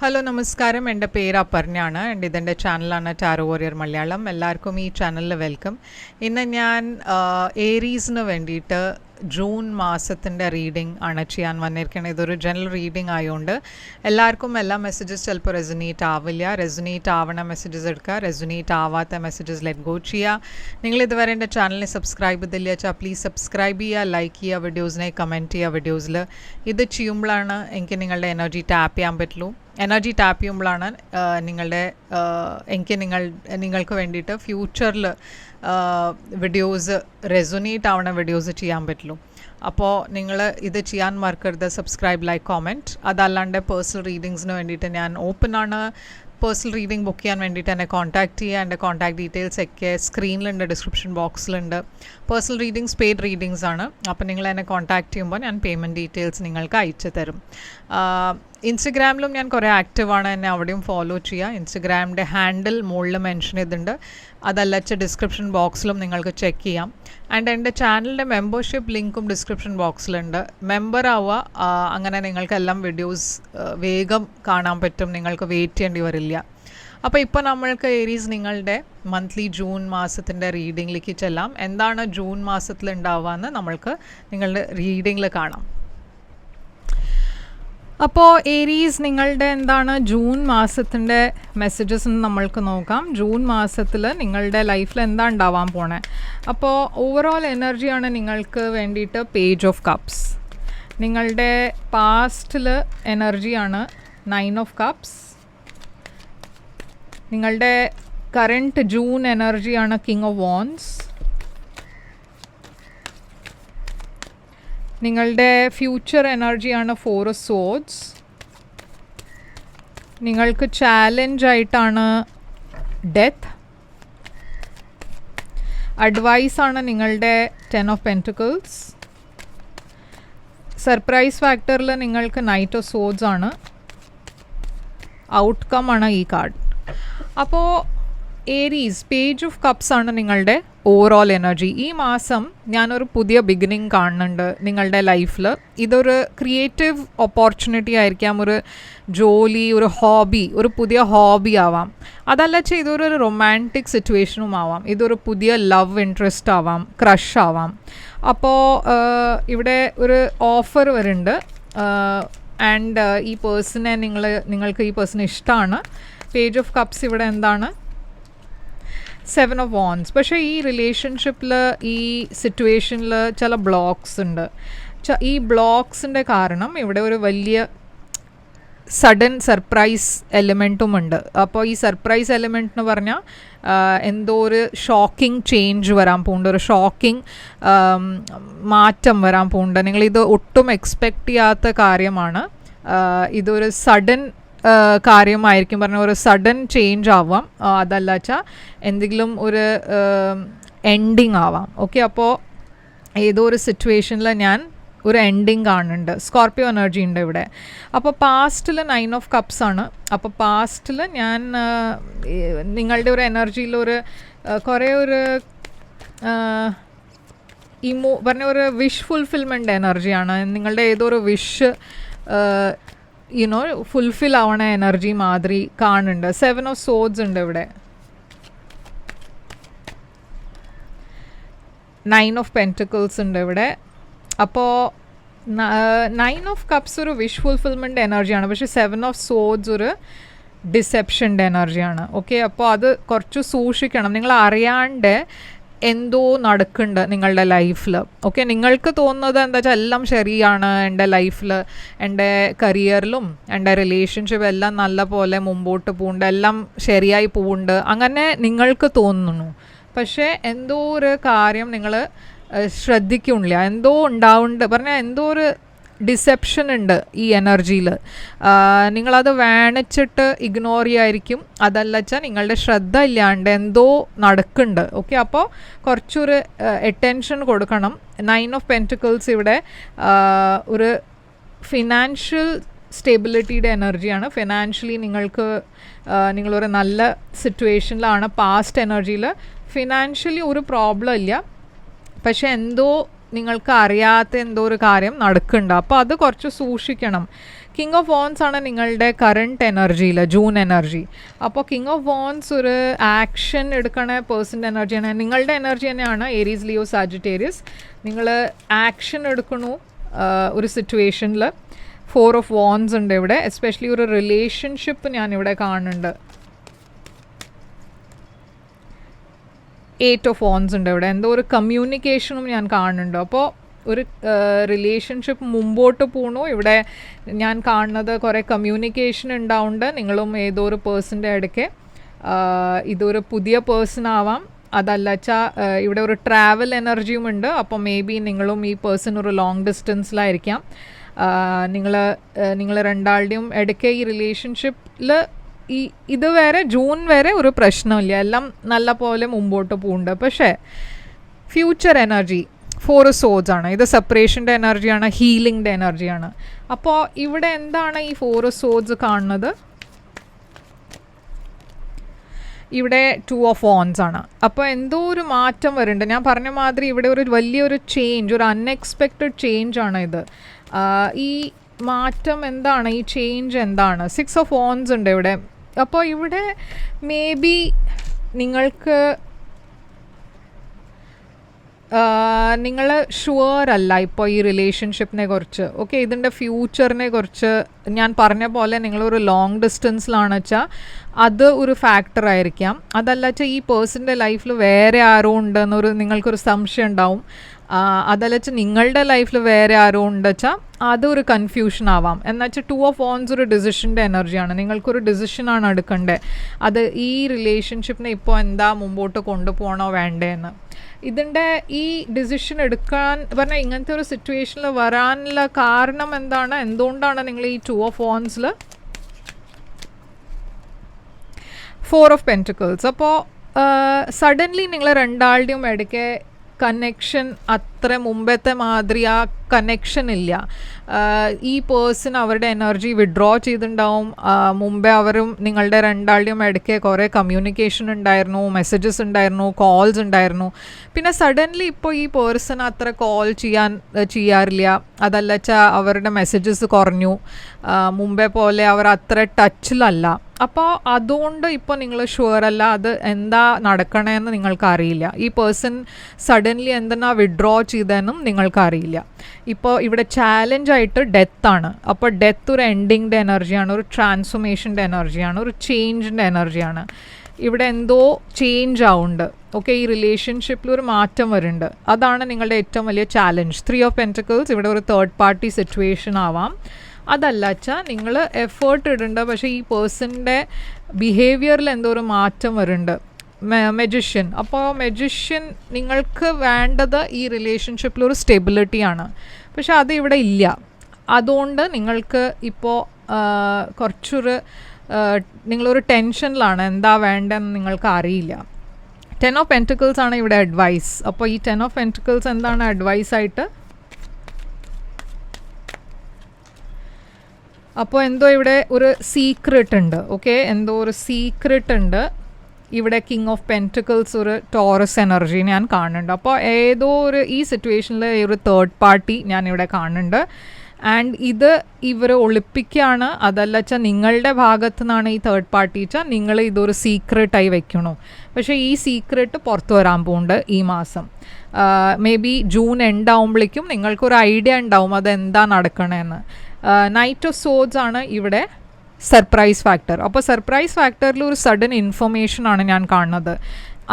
Hello നമസ്കാരം, എൻ്റെ പേര് അപർണയാണ്. ഇതെൻ്റെ ചാനലാണ് ടാരോ വാരിയർ മലയാളം. എല്ലാവർക്കും ഈ ചാനലിൽ വെൽക്കം. ഇന്ന് ഞാൻ ഏരീസിന് വേണ്ടിയിട്ട് ജൂൺ മാസത്തിൻ്റെ റീഡിംഗ് ആണ് ചെയ്യാൻ വന്നിരിക്കുന്നത്. ഇതൊരു ജനറൽ റീഡിംഗ് ആയതുകൊണ്ട് എല്ലാവർക്കും എല്ലാ മെസ്സേജസ് ചിലപ്പോൾ റെസൊനേറ്റ് ആവില്ല. റെസൊനേറ്റ് ആവണ മെസ്സേജസ് എടുക്കുക, റെസൊനേറ്റ് ആവാത്ത മെസ്സേജസ് ലെറ്റ് ഗോ ചെയ്യുക. നിങ്ങൾ ഇതുവരെ എൻ്റെ ചാനലിനെ സബ്സ്ക്രൈബ് ചെയ്തില്ല വെച്ചാൽ പ്ലീസ് സബ്സ്ക്രൈബ് ചെയ്യുക, ലൈക്ക് ചെയ്യുക, വീഡിയോസിനെ കമൻറ്റ് ചെയ്യുക. വീഡിയോസിൽ ഇത് ചെയ്യുമ്പോഴാണ് എനിക്ക് നിങ്ങളുടെ എനർജി ടാപ്പ് ചെയ്യാൻ പറ്റുള്ളൂ. എനർജി ടാപ്പ് ചെയ്യുമ്പോഴാണ് എനിക്ക് നിങ്ങൾക്ക് വേണ്ടിയിട്ട് ഫ്യൂച്ചറിൽ വീഡിയോസ് റെസൊനേറ്റ് ആവണ വീഡിയോസ് ചെയ്യാൻ പറ്റുള്ളൂ. അപ്പോൾ നിങ്ങൾ ഇത് ചെയ്യാൻ മറക്കരുത്. Subscribe, like, comment. അതല്ലാണ്ട് പേഴ്സണൽ റീഡിങ്സിന് വേണ്ടിയിട്ട് ഞാൻ ഓപ്പൺ ആണ്. പേഴ്സണൽ റീഡിംഗ് ബുക്ക് ചെയ്യാൻ വേണ്ടിയിട്ട് എന്നെ കോൺടാക്റ്റ് ചെയ്യുക. എൻ്റെ കോൺടാക്ട് ഡീറ്റെയിൽസ് ഒക്കെ സ്ക്രീനിലുണ്ട്, ഡിസ്ക്രിപ്ഷൻ ബോക്സിലുണ്ട്. പേഴ്സണൽ റീഡിങ്സ് പെയ്ഡ് റീഡിങ്സ് ആണ്. അപ്പോൾ നിങ്ങൾ എന്നെ കോൺടാക്റ്റ് ചെയ്യുമ്പോൾ ഞാൻ പേയ്മെൻറ്റ് ഡീറ്റെയിൽസ് നിങ്ങൾക്ക് അയച്ചു തരും. ഇൻസ്റ്റഗ്രാമിലും ഞാൻ കുറേ ആക്റ്റീവാണ്, എന്നെ അവിടെയും ഫോളോ ചെയ്യുക. ഇൻസ്റ്റഗ്രാമിൻ്റെ ഹാൻഡിൽ മുകളിൽ മെൻഷൻ ചെയ്തിട്ടുണ്ട്, അതല്ലച്ച ഡിസ്ക്രിപ്ഷൻ ബോക്സിലും നിങ്ങൾക്ക് ചെക്ക് ചെയ്യാം. ആൻഡ് എൻ്റെ ചാനലിൻ്റെ മെമ്പർഷിപ്പ് ലിങ്കും ഡിസ്ക്രിപ്ഷൻ ബോക്സിലുണ്ട്. മെമ്പർ ആവുക, അങ്ങനെ നിങ്ങൾക്കെല്ലാം വീഡിയോസ് വേഗം കാണാൻ പറ്റും, നിങ്ങൾക്ക് വെയിറ്റ് ചെയ്യേണ്ടി വരില്ല. അപ്പോൾ ഇപ്പോൾ നമ്മൾക്ക് ഏരീസ് നിങ്ങളുടെ മന്ത്ലി ജൂൺ മാസത്തിൻ്റെ റീഡിങ്ങിലേക്ക് ചെല്ലാം. എന്താണ് ജൂൺ മാസത്തിൽ ഉണ്ടാവുക എന്ന് നമ്മൾക്ക് നിങ്ങളുടെ റീഡിങ്ങിൽ കാണാം. അപ്പോൾ ഏരീസ് നിങ്ങളുടെ എന്താണ് ജൂൺ മാസത്തിൻ്റെ മെസ്സേജസ് എന്ന് നമ്മൾക്ക് നോക്കാം. ജൂൺ മാസത്തിൽ നിങ്ങളുടെ ലൈഫിൽ എന്താ ഉണ്ടാവാൻ പോണേ. അപ്പോൾ ഓവറോൾ എനർജിയാണ് നിങ്ങൾക്ക് വേണ്ടിയിട്ട് പേജ് ഓഫ് കപ്സ്. നിങ്ങളുടെ പാസ്റ്റിൽ എനർജിയാണ് 9 ഓഫ് കപ്സ്. നിങ്ങളുടെ കറൻറ്റ് ജൂൺ എനർജിയാണ് കിങ് ഓഫ് വാൻസ്. നിങ്ങളുടെ ഫ്യൂച്ചർ എനർജിയാണ് 4 ഓഫ് സോഡ്സ്. നിങ്ങൾക്ക് ചാലഞ്ചായിട്ടാണ് ഡെത്ത്. അഡ്വൈസാണ് നിങ്ങളുടെ 10 ഓഫ് പെൻറ്റിക്കിൾസ്. സർപ്രൈസ് ഫാക്ടറിൽ നിങ്ങൾക്ക് നൈറ്റ് ഓഫ് സോഡ്സ് ആണ്. ഔട്ട്കം ആണ് ഈ കാർഡ്. അപ്പോൾ ഏരീസ് പേജ് ഓഫ് കപ്സ് ആണ് നിങ്ങളുടെ ഓവറോൾ എനർജി. ഈ മാസം ഞാനൊരു പുതിയ ബിഗിനിങ് കാണുന്നുണ്ട് നിങ്ങളുടെ ലൈഫിൽ. ഇതൊരു ക്രിയേറ്റീവ് ഓപ്പർച്യൂണിറ്റി ആയിരിക്കാം, ഒരു ജോലി, ഒരു ഹോബി, ഒരു പുതിയ ഹോബി ആവാം. അതല്ല ഇതൊരു റൊമാൻറ്റിക് സിറ്റുവേഷനും ആവാം. ഇതൊരു പുതിയ ലവ് ഇൻട്രസ്റ്റ് ആവാം, ക്രഷ് ആവാം. അപ്പോൾ ഇവിടെ ഒരു ഓഫർ വരുന്നുണ്ട്. ആൻഡ് ഈ പേഴ്സണെ നിങ്ങൾക്ക് ഈ പേഴ്സൺ ഇഷ്ടമാണ്. പേജ് ഓഫ് കപ്സ് ഇവിടെ എന്താണ് 7 ഓഫ് വാൻസ്. പക്ഷേ ഈ റിലേഷൻഷിപ്പിൽ, ഈ സിറ്റുവേഷനിൽ ചില ബ്ലോക്സ് ഉണ്ട്. ഈ ബ്ലോക്സിൻ്റെ കാരണം ഇവിടെ ഒരു വലിയ സഡൻ സർപ്രൈസ് എലിമെൻറ്റും ഉണ്ട്. അപ്പോൾ ഈ സർപ്രൈസ് എലിമെൻറ്റ് എന്ന് പറഞ്ഞാൽ എന്തോ ഒരു ഷോക്കിംഗ് ചേഞ്ച് വരാൻ പോകുന്നുണ്ട്, ഒരു ഷോക്കിംഗ് മാറ്റം വരാൻ പോകുന്നുണ്ട്. നിങ്ങളിത് ഒട്ടും എക്സ്പെക്റ്റ് ചെയ്യാത്ത കാര്യമാണ്. ഇതൊരു സഡൻ കാര്യമായിരിക്കും, പറഞ്ഞാൽ ഒരു സഡൻ ചേഞ്ച് ആവാം. അതല്ല വെച്ചാൽ എന്തെങ്കിലും ഒരു എൻഡിങ് ആവാം. ഓക്കെ, അപ്പോൾ ഏതോ ഒരു സിറ്റുവേഷനിൽ ഞാൻ ഒരു എൻഡിങ് കാണുന്നുണ്ട്. സ്കോർപ്പിയോ എനർജി ഉണ്ട് ഇവിടെ. അപ്പോൾ പാസ്റ്റിൽ 9 ഓഫ് കപ്സ് ആണ്. അപ്പോൾ പാസ്റ്റിൽ ഞാൻ നിങ്ങളുടെ ഒരു എനർജിയിൽ ഒരു കുറേ ഒരു പറഞ്ഞ ഒരു വിഷ് ഫുൾഫിൽമെൻ്റ് എനർജിയാണ്. നിങ്ങളുടെ ഏതോ ഒരു വിഷ് ഫുൾഫിൽ ആവണ എനർജി മാതിരി കാണുന്നുണ്ട്. 7 ഓഫ് സോഡ്സ് ഉണ്ട് ഇവിടെ. 9 ഓഫ് പെൻറ്റിക്കിൾസ് ഉണ്ട് ഇവിടെ. അപ്പോൾ 9 ഓഫ് കപ്സ് ഒരു വിഷ് ഫുൾഫിൽമെൻ്റ് എനർജിയാണ്. പക്ഷേ 7 ഓഫ് സോഡ്സ് ഒരു ഡിസെപ്ഷൻ്റെ എനർജിയാണ്. ഓക്കെ, അപ്പോൾ അത് കുറച്ച് സൂക്ഷിക്കണം. നിങ്ങൾ അറിയാണ്ട് എന്തോ നടക്കുന്നുണ്ട് നിങ്ങളുടെ ലൈഫിൽ. ഓക്കെ, നിങ്ങൾക്ക് തോന്നുന്നത് എന്താ വെച്ചാൽ എല്ലാം ശരിയാണ്, എൻ്റെ ലൈഫിൽ, എൻ്റെ കരിയറിലും എൻ്റെ റിലേഷൻഷിപ്പ് എല്ലാം നല്ല പോലെ മുമ്പോട്ട് പോകുന്നുണ്ട്, എല്ലാം ശരിയായി പോകുന്നുണ്ട്, അങ്ങനെ നിങ്ങൾക്ക് തോന്നുന്നു. പക്ഷേ എന്തോ ഒരു കാര്യം നിങ്ങൾ ശ്രദ്ധിക്കുന്നില്ല, എന്തോ ഉണ്ടാവുന്നുണ്ട്, പറഞ്ഞാൽ എന്തോ ഒരു ഡിസെപ്ഷൻ ഉണ്ട് ഈ എനർജിയിൽ. നിങ്ങളത് വേണിച്ചിട്ട് ഇഗ്നോർ ചെയ്യായിരിക്കും. അതല്ല വെച്ചാൽ നിങ്ങളുടെ ശ്രദ്ധ ഇല്ലാണ്ട് എന്തോ നടക്കുന്നുണ്ട്. ഓക്കെ, അപ്പോൾ കുറച്ചൊരു അറ്റൻഷൻ കൊടുക്കണം. 9 ഓഫ് പെൻറ്റിക്കിൾസ് ഇവിടെ ഒരു ഫിനാൻഷ്യൽ സ്റ്റെബിലിറ്റിയുടെ എനർജിയാണ്. ഫിനാൻഷ്യലി നിങ്ങളൊരു നല്ല സിറ്റുവേഷനിലാണ്. പാസ്റ്റ് എനർജിയിൽ ഫിനാൻഷ്യലി ഒരു പ്രോബ്ലം ഇല്ല, പക്ഷെ എന്തോ നിങ്ങൾക്ക് അറിയാത്ത എന്തോ ഒരു കാര്യം നടക്കുന്നുണ്ട്. അപ്പോൾ അത് കുറച്ച് സൂക്ഷിക്കണം. കിങ് ഓഫ് വോൺസ് ആണ് നിങ്ങളുടെ കറണ്ട് എനർജിയിൽ ജൂൺ എനർജി. അപ്പോൾ കിങ് ഓഫ് വോൺസ് ഒരു ആക്ഷൻ എടുക്കണ പേഴ്സൻ്റെ എനർജിയാണ്. നിങ്ങളുടെ എനർജി തന്നെയാണ് ഏരീസ് ലിയോ സാജിറ്റേറിയസ്. നിങ്ങൾ ആക്ഷൻ എടുക്കണു ഒരു സിറ്റുവേഷനിൽ. 4 ഓഫ് വോൺസ് ഉണ്ട് ഇവിടെ. എസ്പെഷ്യലി ഒരു റിലേഷൻഷിപ്പ് ഞാനിവിടെ കാണുന്നുണ്ട്. 8 ഓഫ് വോൺസ് ഉണ്ട് ഇവിടെ. എന്തോ ഒരു കമ്മ്യൂണിക്കേഷനും ഞാൻ കാണുന്നുണ്ട്. അപ്പോൾ ഒരു റിലേഷൻഷിപ്പ് മുമ്പോട്ട് പോകണു. ഇവിടെ ഞാൻ കാണുന്നത് കുറേ കമ്മ്യൂണിക്കേഷൻ ഉണ്ടാവുന്നുണ്ട് നിങ്ങളും ഏതോ ഒരു പേഴ്സൻ്റെ ഇടയ്ക്ക്. ഇതൊരു പുതിയ പേഴ്സൺ ആവാം, അതല്ല വെച്ചാൽ ഇവിടെ ഒരു ട്രാവൽ എനർജിയും ഉണ്ട്. അപ്പോൾ മേ ബി നിങ്ങളും ഈ പേഴ്സൺ ഒരു ലോങ് ഡിസ്റ്റൻസിലായിരിക്കാം. നിങ്ങൾ രണ്ടാളുടെയും ഇടയ്ക്ക് ഈ റിലേഷൻഷിപ്പിൽ ഇതുവരെ ജൂൺ വരെ ഒരു പ്രശ്നമില്ല, എല്ലാം നല്ല പോലെ മുമ്പോട്ട് പോകുന്നുണ്ട്. പക്ഷേ ഫ്യൂച്ചർ എനർജി 4 സോഡ്സ് ആണ്. ഇത് സെപ്പറേഷൻ്റെ എനർജിയാണ്, ഹീലിംഗിൻ്റെ എനർജിയാണ്. അപ്പോൾ ഇവിടെ എന്താണ് ഈ 4 സോഡ്സ് കാണുന്നത്? ഇവിടെ 2 ഓഫ് വോൺസ് ആണ്. അപ്പോൾ എന്തോ ഒരു മാറ്റം വരുന്നുണ്ട്. ഞാൻ പറഞ്ഞ മാതിരി ഇവിടെ ഒരു വലിയൊരു ചേഞ്ച്, ഒരു അൺഎക്സ്പെക്റ്റഡ് ചേഞ്ച് ആണ് ഇത്. ഈ മാറ്റം എന്താണ്, ഈ ചേഞ്ച് എന്താണ്? 6 ഓഫ് വോൺസ് ഉണ്ട് ഇവിടെ. അപ്പോൾ ഇവിടെ മേ ബി നിങ്ങൾക്ക് നിങ്ങൾ ഷുവർ അല്ല ഇപ്പോൾ ഈ റിലേഷൻഷിപ്പിനെ കുറിച്ച്. ഓക്കെ, ഇതിൻ്റെ ഫ്യൂച്ചറിനെ കുറിച്ച് ഞാൻ പറഞ്ഞ പോലെ നിങ്ങളൊരു ലോങ് ഡിസ്റ്റൻസിലാണ് വെച്ചാൽ അത് ഒരു ഫാക്ടർ ആയിരിക്കാം. അതല്ല വെച്ചാൽ ഈ പേഴ്സൻ്റെ ലൈഫിൽ വേറെ ആരോ ഉണ്ടെന്നൊരു നിങ്ങൾക്കൊരു സംശയം ഉണ്ടാവും. അതല്ല വെച്ചാൽ നിങ്ങളുടെ ലൈഫിൽ വേറെ ആരോ ഉണ്ട് വെച്ചാൽ അതൊരു കൺഫ്യൂഷൻ ആവാം. എന്നുവെച്ചാൽ 2 ഓഫ് വോൺസ് ഒരു ഡിസിഷൻ്റെ എനർജിയാണ്. നിങ്ങൾക്കൊരു ഡിസിഷനാണ് എടുക്കേണ്ടത്. അത് ഈ റിലേഷൻഷിപ്പിനെ ഇപ്പോൾ എന്താ മുമ്പോട്ട് കൊണ്ടുപോകണോ വേണ്ടതെന്ന്. ഇതിൻ്റെ ഈ ഡിസിഷൻ എടുക്കാൻ പറഞ്ഞാൽ ഇങ്ങനത്തെ ഒരു സിറ്റുവേഷനിൽ വരാനുള്ള കാരണം എന്താണ്, എന്തുകൊണ്ടാണ് നിങ്ങൾ ഈ 2 ഓഫ് വോൺസിൽ 4 ഓഫ് പെൻറ്റിക്കിൾസ്? അപ്പോൾ സഡൻലി നിങ്ങൾ രണ്ടാളുടെയും ഇടയ്ക്ക് കണക്ഷൻ അത്ര മുമ്പത്തെ മാതിരി ആ കണക്ഷൻ ഇല്ല. ഈ പേഴ്സൺ അവരുടെ എനർജി വിഡ്രോ ചെയ്തിട്ടുണ്ടാവും. മുമ്പേ അവരും നിങ്ങളുടെ രണ്ടാളുടെയും ഇടയ്ക്ക് കുറേ കമ്മ്യൂണിക്കേഷൻ ഉണ്ടായിരുന്നു, മെസ്സേജസ് ഉണ്ടായിരുന്നു, കോൾസ് ഉണ്ടായിരുന്നു. പിന്നെ സഡൻലി ഇപ്പോൾ ഈ പേഴ്സൺ അത്ര കോൾ ചെയ്യാറില്ല. അതല്ല വെച്ചാൽ അവരുടെ മെസ്സേജസ് കുറഞ്ഞു. മുമ്പേ പോലെ അവർ അത്ര ടച്ചിലല്ല. അപ്പോൾ അതുകൊണ്ട് ഇപ്പോൾ നിങ്ങൾ ഷുവർ അല്ല അത് എന്താ നടക്കണമെന്ന് നിങ്ങൾക്കറിയില്ല. ഈ പേഴ്സൺ സഡൻലി എന്തെന്നാ വിഡ്രോ ചെയ്തതെന്നും നിങ്ങൾക്കറിയില്ല. ഇപ്പോൾ ഇവിടെ ചാലഞ്ചായിട്ട് ഡെത്താണ്. അപ്പോൾ ഡെത്ത് ഒരു എൻഡിങ്ങിൻ്റെ എനർജിയാണ്, ഒരു ട്രാൻസ്ഫോർമേഷൻ്റെ എനർജിയാണ്, ഒരു ചേഞ്ചിൻ്റെ എനർജിയാണ്. ഇവിടെ എന്തോ ചേഞ്ച് ആവുന്നുണ്ട്. ഓക്കെ, ഈ റിലേഷൻഷിപ്പിൽ ഒരു മാറ്റം വരുന്നുണ്ട്. അതാണ് നിങ്ങളുടെ ഏറ്റവും വലിയ ചാലഞ്ച്. 3 ഓഫ് പെൻറ്റിക്കിൾസ് ഇവിടെ ഒരു തേർഡ് പാർട്ടി സിറ്റുവേഷൻ ആവാം. അതല്ല വെച്ചാൽ നിങ്ങൾ എഫേർട്ട് ഇടുന്നുണ്ട്, പക്ഷേ ഈ പേഴ്സണിൻ്റെ ബിഹേവിയറിൽ എന്തോ ഒരു മാറ്റം വരുന്നുണ്ട്. മെജിഷ്യൻ. അപ്പോൾ മെജിഷ്യൻ നിങ്ങൾക്ക് വേണ്ടത് ഈ റിലേഷൻഷിപ്പിൽ ഒരു സ്റ്റെബിലിറ്റിയാണ്, പക്ഷെ അത് ഇവിടെ ഇല്ല. അതുകൊണ്ട് നിങ്ങൾക്ക് ഇപ്പോൾ കുറച്ചൊരു നിങ്ങളൊരു ടെൻഷനിലാണ്, എന്താ വേണ്ടതെന്ന് നിങ്ങൾക്ക് അറിയില്ല. 10 ഓഫ് പെൻറ്റിക്കിൾസ് ആണ് ഇവിടെ അഡ്വൈസ്. അപ്പോൾ ഈ 10 ഓഫ് പെൻറ്റിക്കിൾസ് എന്താണ് അഡ്വൈസായിട്ട്? അപ്പോൾ എന്തോ ഇവിടെ ഒരു സീക്രട്ട് ഉണ്ട്. ഓക്കെ, എന്തോ ഒരു സീക്രട്ട് ഉണ്ട്. ഇവിടെ കിങ് ഓഫ് പെൻറ്റിക്കിൾസ് ഒരു ടോറസ് എനർജി ഞാൻ കാണുന്നുണ്ട്. അപ്പോൾ ഏതോ ഒരു ഈ സിറ്റുവേഷനിൽ ഒരു തേർഡ് പാർട്ടി ഞാൻ ഇവിടെ കാണുന്നുണ്ട്. ആൻഡ് ഇത് ഇവർ ഒളിപ്പിക്കുകയാണ്. അതല്ല വെച്ചാൽ നിങ്ങളുടെ ഭാഗത്തു നിന്നാണ് ഈ തേർഡ് പാർട്ടി വെച്ചാൽ നിങ്ങൾ ഇതൊരു സീക്രട്ടായി വെക്കണു. പക്ഷേ ഈ സീക്രട്ട് പുറത്തു വരാൻ പോകുന്നുണ്ട് ഈ മാസം. മേ ബി ജൂൺ എൻഡ് ആവുമ്പോഴേക്കും നിങ്ങൾക്കൊരു ഐഡിയ ഉണ്ടാവും അതെന്താ നടക്കണമെന്ന്. നൈറ്റ് ഓഫ് സോഡ്സ് ആണ് ഇവിടെ സർപ്രൈസ് ഫാക്ടർ. അപ്പോൾ സർപ്രൈസ് ഫാക്ടറിൽ ഒരു സഡൻ ഇൻഫർമേഷനാണ് ഞാൻ കാണുന്നത്.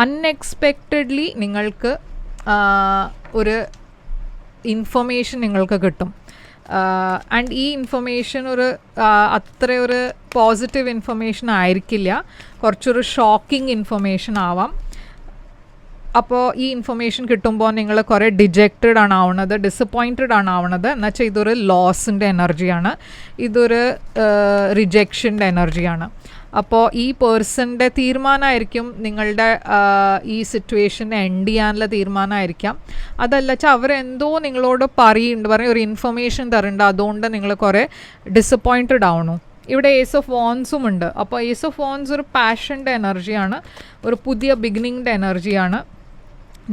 അൺഎക്സ്പെക്റ്റഡ്ലി നിങ്ങൾക്ക് ഒരു ഇൻഫർമേഷൻ നിങ്ങൾക്ക് കിട്ടും. ആൻഡ് ഈ ഇൻഫർമേഷൻ ഒരു അത്ര ഒരു പോസിറ്റീവ് ഇൻഫർമേഷൻ ആയിരിക്കില്ല, കുറച്ചൊരു ഷോക്കിംഗ് ഇൻഫർമേഷൻ ആവാം. അപ്പോൾ ഈ ഇൻഫർമേഷൻ കിട്ടുമ്പോൾ നിങ്ങൾ കുറേ ഡിജക്റ്റഡ് ആണ് ആവുന്നത്, ഡിസപ്പോയിൻറ്റഡ് ആണ് ആവുന്നത്. എന്നുവെച്ചാൽ ഇതൊരു ലോസിൻ്റെ എനർജിയാണ്, ഇതൊരു റിജക്ഷൻ്റെ എനർജിയാണ്. അപ്പോൾ ഈ പേഴ്സൻ്റെ തീരുമാനമായിരിക്കും നിങ്ങളുടെ ഈ സിറ്റുവേഷൻ എൻഡ് ചെയ്യാനുള്ള തീരുമാനമായിരിക്കാം. അതല്ല വെച്ചാൽ അവരെന്തോ നിങ്ങളോട് പറയും ഒരു ഇൻഫർമേഷൻ തരുന്നുണ്ട്, അതുകൊണ്ട് നിങ്ങൾ കുറേ ഡിസപ്പോയിൻറ്റഡ് ആവണു. ഇവിടെ ഏസ് ഓഫ് വോൺസും ഉണ്ട്. അപ്പോൾ ഏസ് ഓഫ് വോൺസ് ഒരു പാഷൻ്റെ എനർജിയാണ്, ഒരു പുതിയ ബിഗിനിങ്ങിൻ്റെ എനർജിയാണ്.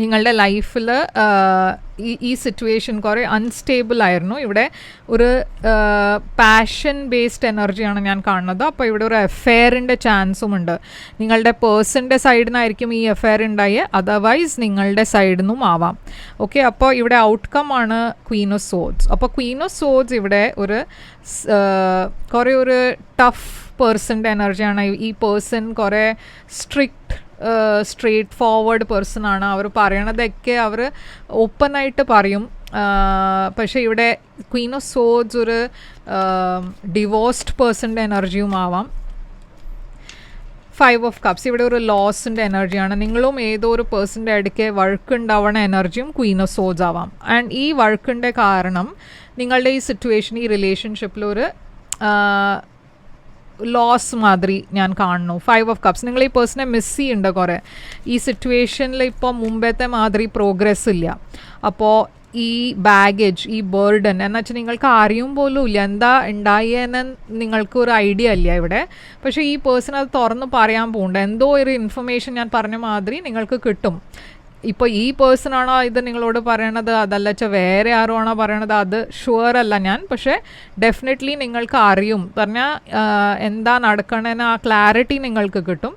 നിങ്ങളുടെ ലൈഫിൽ ഈ സിറ്റുവേഷൻ കുറേ അൺസ്റ്റേബിൾ ആയിരുന്നു. ഇവിടെ ഒരു പാഷൻ ബേസ്ഡ് എനർജിയാണ് ഞാൻ കാണുന്നത്. അപ്പോൾ ഇവിടെ ഒരു അഫെയറിൻ്റെ ചാൻസും ഉണ്ട്. നിങ്ങളുടെ പേഴ്സൻ്റെ സൈഡിൽ നിന്നായിരിക്കും ഈ അഫെയർ ഉണ്ടായി, അതർവൈസ് നിങ്ങളുടെ സൈഡിൽ നിന്നും ആവാം. ഓക്കെ, അപ്പോൾ ഇവിടെ ഔട്ട്കം ആണ് ക്വീൻ ഓഫ് സോഡ്സ്. അപ്പോൾ ക്വീൻ ഓഫ് സോഡ്സ് ഇവിടെ ഒരു കുറേ ഒരു ടഫ് പേഴ്സൻ്റെ എനർജിയാണ്. ഈ പേഴ്സൺ കുറേ സ്ട്രേറ്റ് ഫോർവേഡ് പേഴ്സൺ ആണ്. അവർ പറയണതൊക്കെ അവർ ഓപ്പണായിട്ട് പറയും. പക്ഷേ ഇവിടെ ക്വീൻ ഓഫ് സോഡ്സ് ഒരു ഡിവോഴ്സ്ഡ് പേഴ്സൻ്റെ എനർജിയും ആവാം. 5 ഓഫ് കപ്സ് ഇവിടെ ഒരു ലോസിൻ്റെ എനർജിയാണ്. നിങ്ങളും ഏതോ ഒരു പേഴ്സൻ്റെ ഇടയ്ക്ക് വഴക്കുണ്ടാവണ എനർജിയും ക്വീൻ ഓഫ് സോഡ്സ് ആവാം. ആൻഡ് ഈ വഴക്കിൻ്റെ കാരണം നിങ്ങളുടെ ഈ സിറ്റുവേഷൻ, ഈ റിലേഷൻഷിപ്പിലൊരു ലോസ് മാതിരി ഞാൻ കാണുന്നു. 5 ഓഫ് കപ്സ്, നിങ്ങൾ ഈ പേഴ്സണെ മിസ് ചെയ്യുന്നുണ്ട് കുറേ. ഈ സിറ്റുവേഷനിൽ ഇപ്പോൾ മുമ്പത്തെ മാതിരി പ്രോഗ്രസ് ഇല്ല. അപ്പോൾ ഈ ബാഗേജ്, ഈ ബേർഡൻ എന്ന് വെച്ചാൽ നിങ്ങൾക്ക് അറിയും പോലും ഇല്ല എന്താ ഉണ്ടായെന്ന്, നിങ്ങൾക്ക് ഒരു ഐഡിയ ഇല്ല ഇവിടെ. പക്ഷേ ഈ പേഴ്സൺ അത് തുറന്ന് പറയാൻ പോകുന്നുണ്ട്. എന്തോ ഒരു ഇൻഫർമേഷൻ ഞാൻ പറഞ്ഞ മാതിരി നിങ്ങൾക്ക് കിട്ടും. ഇപ്പോൾ ഈ പേഴ്സൺ ആണോ ഇത് നിങ്ങളോട് പറയണത്, അതല്ല വെച്ചാൽ വേറെ ആരോ ആണോ പറയണത്, അത് ഷുവർ അല്ല ഞാൻ. പക്ഷേ ഡെഫിനറ്റ്ലി നിങ്ങൾക്ക് അറിയും, പറഞ്ഞാൽ എന്താ നടക്കണമെന്ന് ആ ക്ലാരിറ്റി നിങ്ങൾക്ക് കിട്ടും.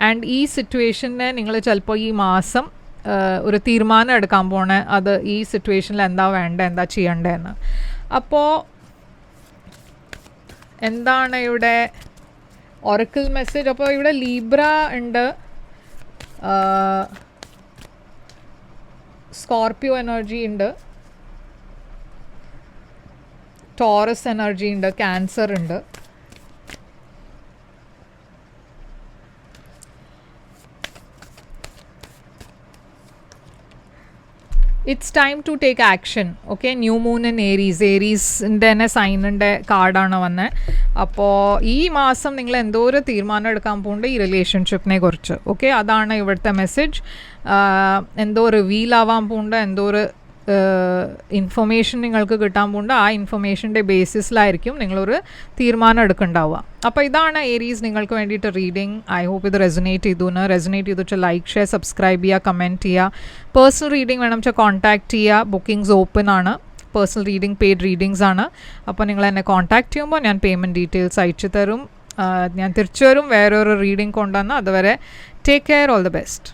ആൻഡ് ഈ സിറ്റുവേഷനെ നിങ്ങൾ ചിലപ്പോൾ ഈ മാസം ഒരു തീരുമാനം എടുക്കാൻ പോണേ, അത് ഈ സിറ്റുവേഷനിൽ എന്താ വേണ്ടത്, എന്താ ചെയ്യേണ്ടതെന്ന്. അപ്പോൾ എന്താണ് ഇവിടെ ഒറക്കിൾ മെസ്സേജ്? അപ്പോൾ ഇവിടെ ലീബ്ര ഉണ്ട്, സ്കോർപ്പിയോ എനർജി ഉണ്ട്, ടോറസ് എനർജി ഉണ്ട്, ക്യാൻസർ ഉണ്ട്. It's time to take action. Okay, new moon in ഏരീസിൻ്റെ തന്നെ സൈനിൻ്റെ കാർഡാണ് വന്നത്. അപ്പോൾ ഈ മാസം നിങ്ങൾ എന്തോ ഒരു തീരുമാനം എടുക്കാൻ പോകുന്നുണ്ട് ഈ റിലേഷൻഷിപ്പിനെ കുറിച്ച്. ഓക്കെ, അതാണ് ഇവിടുത്തെ മെസ്സേജ്. എന്തോ റിവീൽ ആവാൻ പോകുന്നുണ്ട്, എന്തോ ഒരു ഇൻഫർമേഷൻ നിങ്ങൾക്ക് കിട്ടാൻ പോകുന്നുണ്ട്. ആ ഇൻഫർമേഷൻ്റെ ബേസിസിലായിരിക്കും നിങ്ങളൊരു തീരുമാനം എടുക്കുന്നുണ്ടാവുക. അപ്പോൾ ഇതാണ് ഏരീസ് നിങ്ങൾക്ക് വേണ്ടിയിട്ട് റീഡിങ്. ഐ ഹോപ്പ് ഇത് റെസനേറ്റ് ചെയ്തു ലൈക്ക്, ഷെയർ, സബ്സ്ക്രൈബ് ചെയ്യുക, കമൻറ്റ് ചെയ്യുക. പേഴ്സണൽ റീഡിംഗ് വേണം വെച്ചാൽ കോൺടാക്റ്റ് ചെയ്യുക. ബുക്കിംഗ്സ് ഓപ്പൺ ആണ്. പേഴ്സണൽ റീഡിംഗ് പെയ്ഡ് റീഡിങ്സ് ആണ്. അപ്പോൾ നിങ്ങൾ എന്നെ കോൺടാക്റ്റ് ചെയ്യുമ്പോൾ ഞാൻ പേയ്മെൻറ്റ് ഡീറ്റെയിൽസ് അയച്ചു തരും. ഞാൻ തിരിച്ചു വരും വേറൊരു റീഡിംഗ് കൊണ്ടുവന്ന്. അതുവരെ take care, all the best.